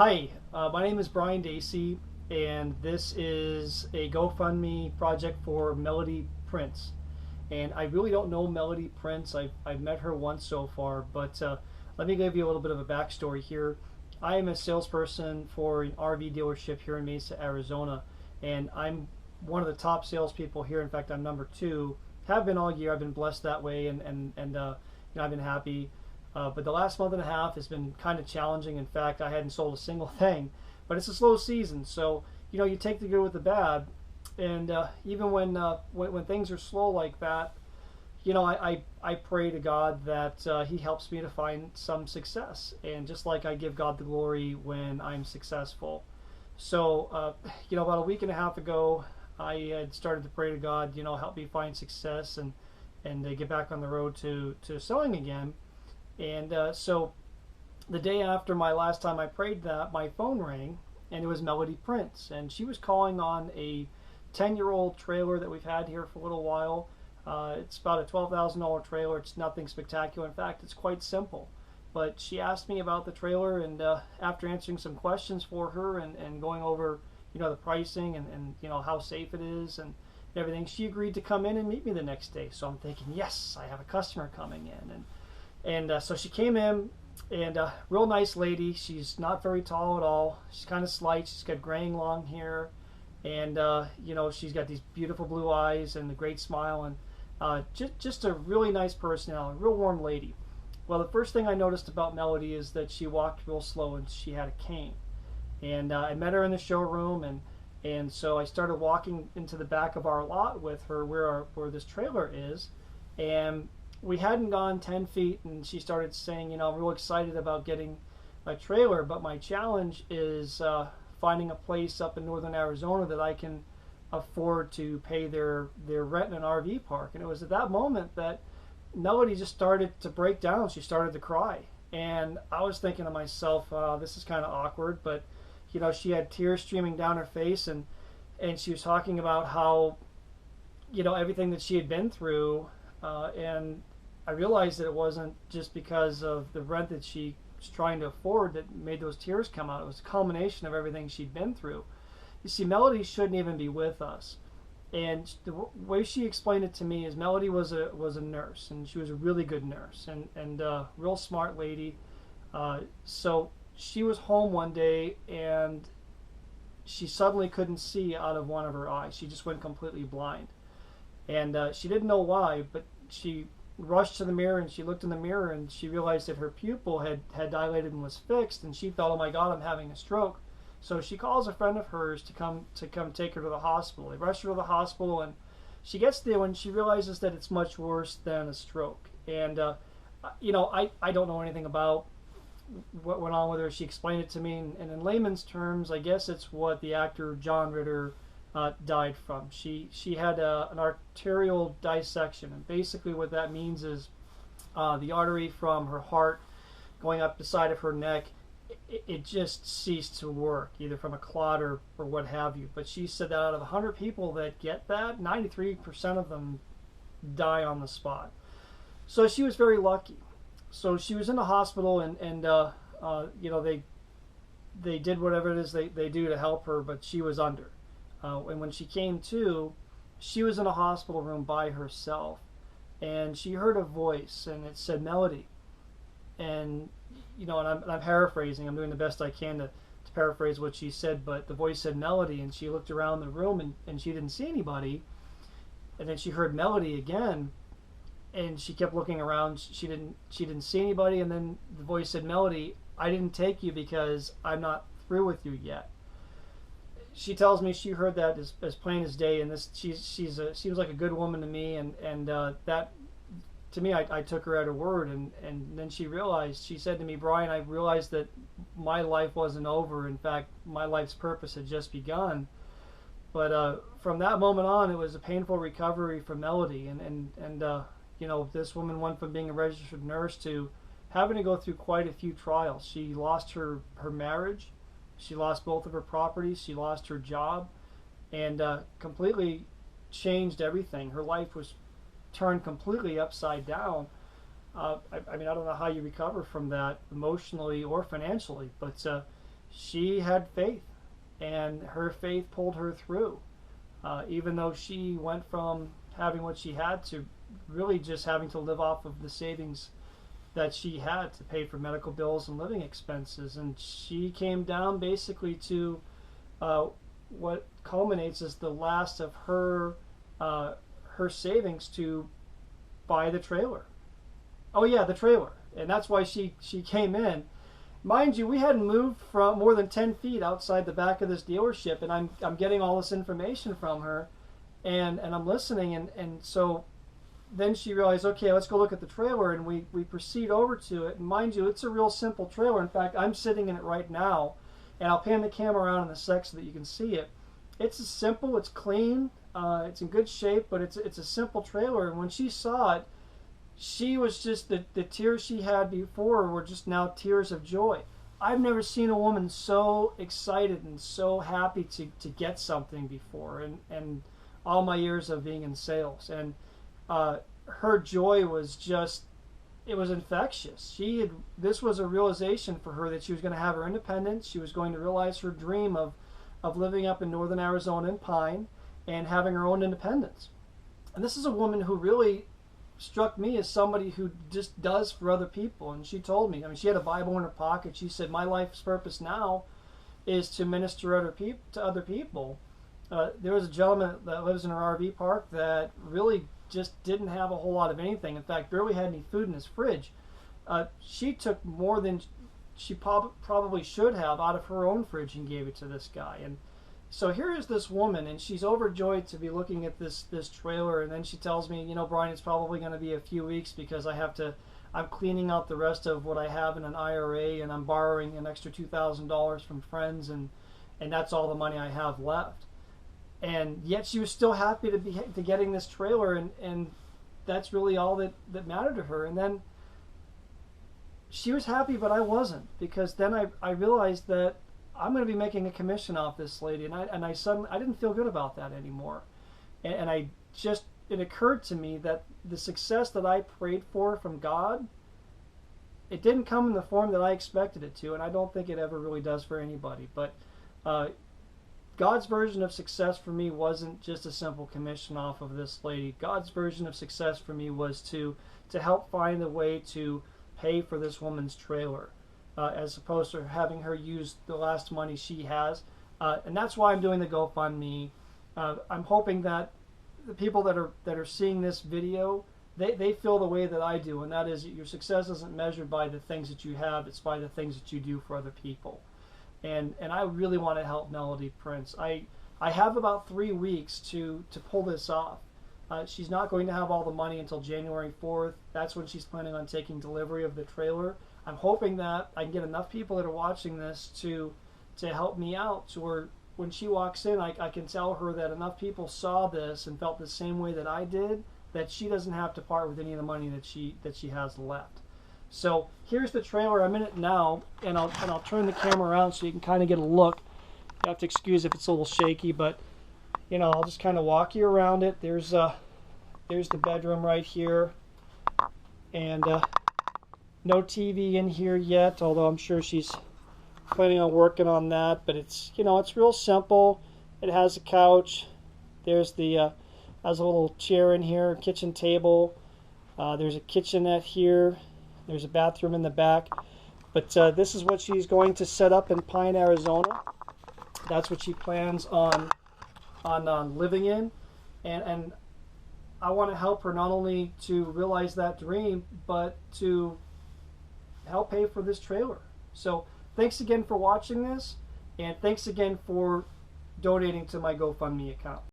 Hi, my name is Brian Dacey, and this is a GoFundMe project for Melody Prince. And I really don't know Melody Prince. I've met her once so far, but let me give you a little bit of a backstory here. I am a salesperson for an RV dealership here in Mesa, Arizona, and I'm one of the top salespeople here. In fact, I'm number two. Have been all year. I've been blessed that way, and I've been happy. But the last month and a half has been kind of challenging. In fact, I hadn't sold a single thing. But it's a slow season, so you take the good with the bad. And even when things are slow like that, I pray to God that He helps me to find some success. And just like I give God the glory when I'm successful. So about a week and a half ago, I had started to pray to God, help me find success and get back on the road to selling again. And so the day after my last time I prayed that, my phone rang, and it was Melody Prince. And she was calling on a 10-year-old trailer that we've had here for a little while. It's about a $12,000 trailer. It's nothing spectacular. In fact, it's quite simple. But she asked me about the trailer, and after answering some questions for her and going over, the pricing and how safe it is and everything, she agreed to come in and meet me the next day. So I'm thinking, yes, I have a customer coming in. And so she came in, and real nice lady. She's not very tall at all. She's kind of slight. She's got graying long hair, and she's got these beautiful blue eyes and a great smile, and just a really nice personality, real warm lady. Well, the first thing I noticed about Melody is that she walked real slow, and she had a cane. And I met her in the showroom, and so I started walking into the back of our lot with her, where this trailer is, and we hadn't gone 10 feet, and she started saying, I'm real excited about getting a trailer, but my challenge is finding a place up in northern Arizona that I can afford to pay their rent in an RV park. And it was at that moment that Melody just started to break down. She started to cry. And I was thinking to myself, this is kind of awkward, but she had tears streaming down her face, and she was talking about how everything that she had been through, and I realized that it wasn't just because of the rent that she was trying to afford that made those tears come out. It was a culmination of everything she'd been through. You see, Melody shouldn't even be with us. And the way she explained it to me is Melody was a nurse, and she was a really good nurse, and real smart lady. So she was home one day, and she suddenly couldn't see out of one of her eyes. She just went completely blind. And she didn't know why, but she rushed to the mirror, and she looked in the mirror, and she realized that her pupil had dilated and was fixed, and she thought, oh my God, I'm having a stroke. So she calls a friend of hers to come take her to the hospital. They rush her to the hospital, and she gets there when she realizes that it's much worse than a stroke. And I don't know anything about what went on with her. She explained it to me, and in layman's terms, I guess it's what the actor John Ritter died from. She had an arterial dissection, and basically what that means is the artery from her heart going up the side of her neck, it just ceased to work, either from a clot or what have you. But she said that out of 100 people that get that, 93% of them die on the spot. So she was very lucky. So she was in the hospital, and they did whatever it is they do to help her, but she was under. And when she came to, she was in a hospital room by herself, and she heard a voice, and it said Melody. And and I'm paraphrasing. I'm doing the best I can to paraphrase what she said, but the voice said Melody, and she looked around the room, and she didn't see anybody. And then she heard Melody again, and she kept looking around. She didn't see anybody, and then the voice said, Melody, I didn't take you because I'm not through with you yet. She tells me she heard that as plain as day, and she was like a good woman to me, and that to me, I took her at her word, and then she said to me, Brian, I realized that my life wasn't over. In fact, my life's purpose had just begun. But from that moment on, it was a painful recovery for Melody, and this woman went from being a registered nurse to having to go through quite a few trials. She lost her marriage. She lost both of her properties. She lost her job, and completely changed everything. Her life was turned completely upside down. I don't know how you recover from that emotionally or financially, but she had faith, and her faith pulled her through. Even though she went from having what she had to really just having to live off of the savings that she had to pay for medical bills and living expenses. And she came down basically to what culminates as the last of her savings to buy the trailer. Oh yeah, the trailer. And that's why she came in. Mind you, we hadn't moved from more than 10 feet outside the back of this dealership, and I'm getting all this information from her, and I'm listening, and so then she realized, okay, let's go look at the trailer, and we proceed over to it. And mind you, it's a real simple trailer. In fact, I'm sitting in it right now, and I'll pan the camera around in a sec so that you can see it. It's simple, it's clean, it's in good shape, but it's a simple trailer. And when she saw it, she was just, the tears she had before were just now tears of joy. I've never seen a woman so excited and so happy to get something before, and all my years of being in sales. And her joy was just, it was infectious. This was a realization for her that she was going to have her independence. She was going to realize her dream of living up in northern Arizona in Pine and having her own independence. And this is a woman who really struck me as somebody who just does for other people. And she told me, I mean, she had a Bible in her pocket. She said, my life's purpose now is to minister to other people. There was a gentleman that lives in her RV park that really just didn't have a whole lot of anything. In fact, barely had any food in his fridge. She took more than she probably should have out of her own fridge and gave it to this guy. And so here is this woman, and she's overjoyed to be looking at this trailer. And then she tells me, you know, Brian, it's probably going to be a few weeks because I'm cleaning out the rest of what I have in an IRA, and I'm borrowing an extra $2,000 from friends, and that's all the money I have left. And yet she was still happy to getting this trailer, and that's really all that mattered to her. And then she was happy, but I wasn't, because then I realized that I'm going to be making a commission off this lady, and I suddenly I didn't feel good about that anymore. And it occurred to me that the success that I prayed for from God, it didn't come in the form that I expected it to, and I don't think it ever really does for anybody. But God's version of success for me wasn't just a simple commission off of this lady. God's version of success for me was to help find a way to pay for this woman's trailer, as opposed to having her use the last money she has. And that's why I'm doing the GoFundMe. I'm hoping that the people that are seeing this video, they feel the way that I do, and that is that your success isn't measured by the things that you have, it's by the things that you do for other people. And I really want to help Melody Prince. I have about 3 weeks to pull this off. She's not going to have all the money until January 4th. That's when she's planning on taking delivery of the trailer. I'm hoping that I can get enough people that are watching this to help me out, to where when she walks in, I can tell her that enough people saw this and felt the same way that I did, that she doesn't have to part with any of the money that she has left. So here's the trailer. I'm in it now, and I'll turn the camera around so you can kind of get a look. You have to excuse if it's a little shaky, but you know, I'll just kind of walk you around it. There's the bedroom right here, and no TV in here yet, although I'm sure she's planning on working on that. But it's, you know, it's real simple. It has a couch. There's has a little chair in here, kitchen table. There's a kitchenette here. There's a bathroom in the back. But this is what she's going to set up in Pine, Arizona. That's what she plans on living in. And I want to help her not only to realize that dream, but to help pay for this trailer. So thanks again for watching this, and thanks again for donating to my GoFundMe account.